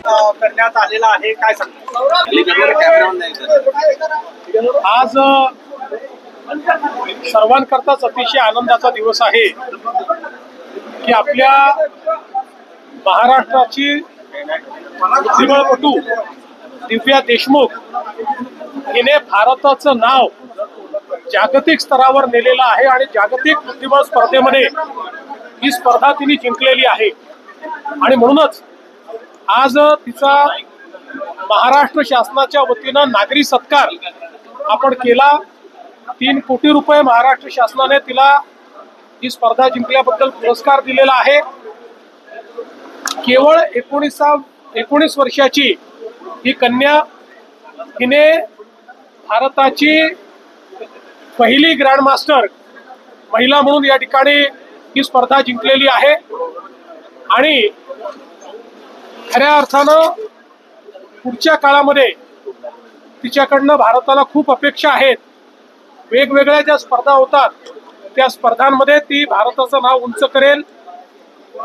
करण्यात आलेला आहे, काय सांगता? आज सर्वांकरताच अतिशय आनंदाचा दिवस आहे की आपल्या महाराष्ट्राची बुद्धिबळपटू दिव्या देशमुख हिने भारताचं नाव जागतिक स्तरावर नेलेलं आहे आणि जागतिक बुद्धिबळ स्पर्धेमध्ये ही स्पर्धा तिने जिंकलेली आहे। आणि म्हणूनच आज तिचा महाराष्ट्र शासनाच्या वतीनं नागरी सत्कार आपण केला। 3 कोटी रुपये महाराष्ट्र शासनाने तिला ही स्पर्धा जिंकल्याबद्दल पुरस्कार दिलेला आहे। केवळ 19 वर्षाची ही कन्या हिने भारताची पहिली ग्रँड मास्टर महिला म्हणून या ठिकाणी ही स्पर्धा जिंकलेली आहे। आणि खऱ्या अर्थानं पुढच्या काळामध्ये तिच्याकडनं भारताला खूप अपेक्षा आहेत। वेगवेगळ्या ज्या स्पर्धा होतात त्या स्पर्धांमध्ये ती भारताचं नाव उंच करेल।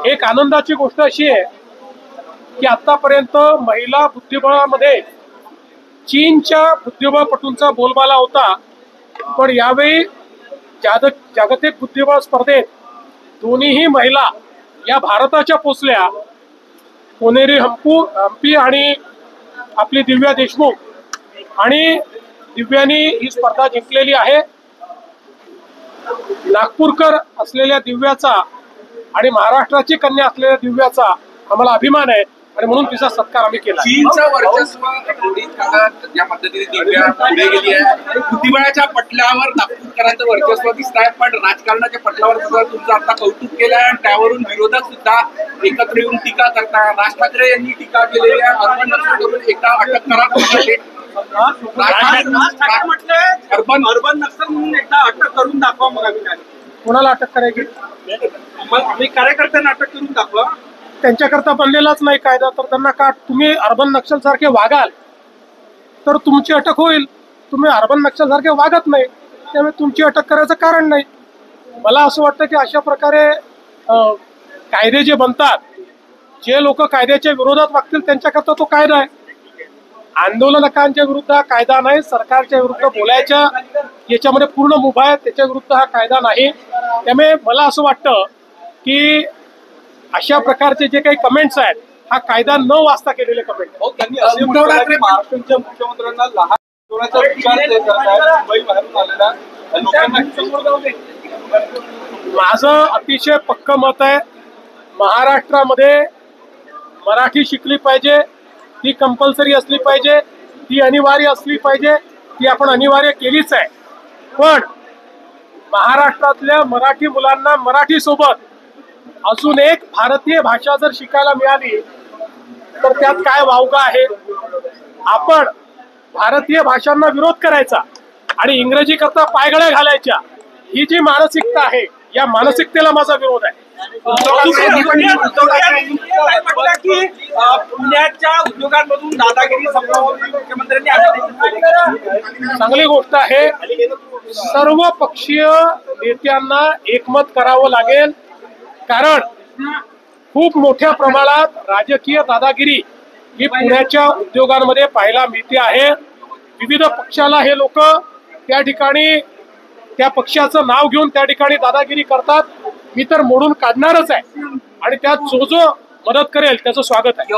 एक आनंदाची गोष्ट अशी आहे की आतापर्यंत महिला बुद्धिबळामध्ये चीनच्या बुद्धिबळपटूंचा बोलबाला होता, पण यावेळी जागतिक बुद्धिबळ स्पर्धेत दोन्हीही महिला या भारताच्या पोचल्या। कोनेरी हम्पी आणि आपली दिव्या देशमुख आणि दिव्यानी ही स्पर्धा जिंकलेली आहे। नागपूरकर असलेल्या दिव्याचा आणि महाराष्ट्राची कन्या असलेल्या दिव्याचा आम्हाला अभिमान आहे आणि म्हणून तिचा सत्कार आम्ही केला। चीनचं वर्चस्व ज्या पद्धतीने दिव्या पुढे गेली आहे, बुद्धिबळाच्या पटलावर नागपूरकरांचं वर्चस्व दिसत आहे, पण राजकारणाच्या पटलावर सुद्धा तुमचं आता कौतुक केलं आहे आणि त्यावरून विरोधक सुद्धा एकत्र येऊन टीका करतात। राज ठाकरे यांनी टीका केलेली आहे, अर्बन नक्षल करून एकदा अटक करा। अर्बन नक्षल म्हणून एकदा अटक करून दाखवा। मग आम्ही काय कोणाला अटक करायची? आम्ही कार्यकर्त्यांना अटक करून दाखवा। त्यांच्याकरता बनलेलाच नाही कायदा, तर त्यांना का तुम्ही अर्बन नक्षल सारखे वागाल तर तुमची अटक होईल। तुम्ही अर्बन नक्षल सारखे वागत नाही, त्यामुळे तुमची अटक करायचं कारण नाही। मला असं वाटतं की अशा प्रकारे कायदे जे बनतात, जे लोक कायद्याच्या विरोधात वागतील त्यांच्याकरता तो कायदा आहे। आंदोलनकांच्या विरुद्ध हा कायदा नाही, सरकारच्या विरुद्ध बोलायच्या याच्यामध्ये पूर्ण मुभा आहे, त्याच्या विरुद्ध हा कायदा नाही। त्यामुळे मला असं वाटतं की अशा प्रकारचे जे काही कमेंट्स आहेत हा कायदा न वाचता केलेले कमेंट। त्यांनी असे म्हटलं की महाराष्ट्राच्या मुख्यमंत्र्यांना लहान मुलाचा विचार करतायत, मुंबई बाहेरून आलेला लोकांना। माझं अतिशय पक्क मत आहे, महाराष्ट्रामध्ये मराठी शिकली पाहिजे, ती कंपल्सरी असली पाहिजे, ती अनिवार्य असली पाहिजे, ती आपण अनिवार्य केलीच आहे। पण महाराष्ट्रातल्या मराठी मुलांना मराठी सोबत अजून एक भारतीय भाषा जर शिकायला मिळाली तर त्यात काय वावगं आहे? आपण भारतीय भाषांना विरोध करायचा आणि इंग्रजी करता पायघड्या घालायच्या, ही जी मानसिकता आहे या मानसिकतेला माझा विरोध आहे। पुण्याच्या उद्योगांमधून दादागिरी संपवावी मुख्यमंत्र्यांनी चांगली गोष्ट आहे। सर्व पक्षीय नेत्यांना एकमत करावं लागेल, कारण खूप मोठ्या प्रमाणात राजकीय दादागिरी ही पुण्याच्या उद्योगांमध्ये पाहायला मिळते आहे। विविध पक्षाला हे लोक त्या ठिकाणी त्या पक्षाचं नाव घेऊन त्या ठिकाणी दादागिरी करतात। मी तर मोडून काढणारच आहे आणि त्यात जो मदत करेल त्याचं स्वागत आहे।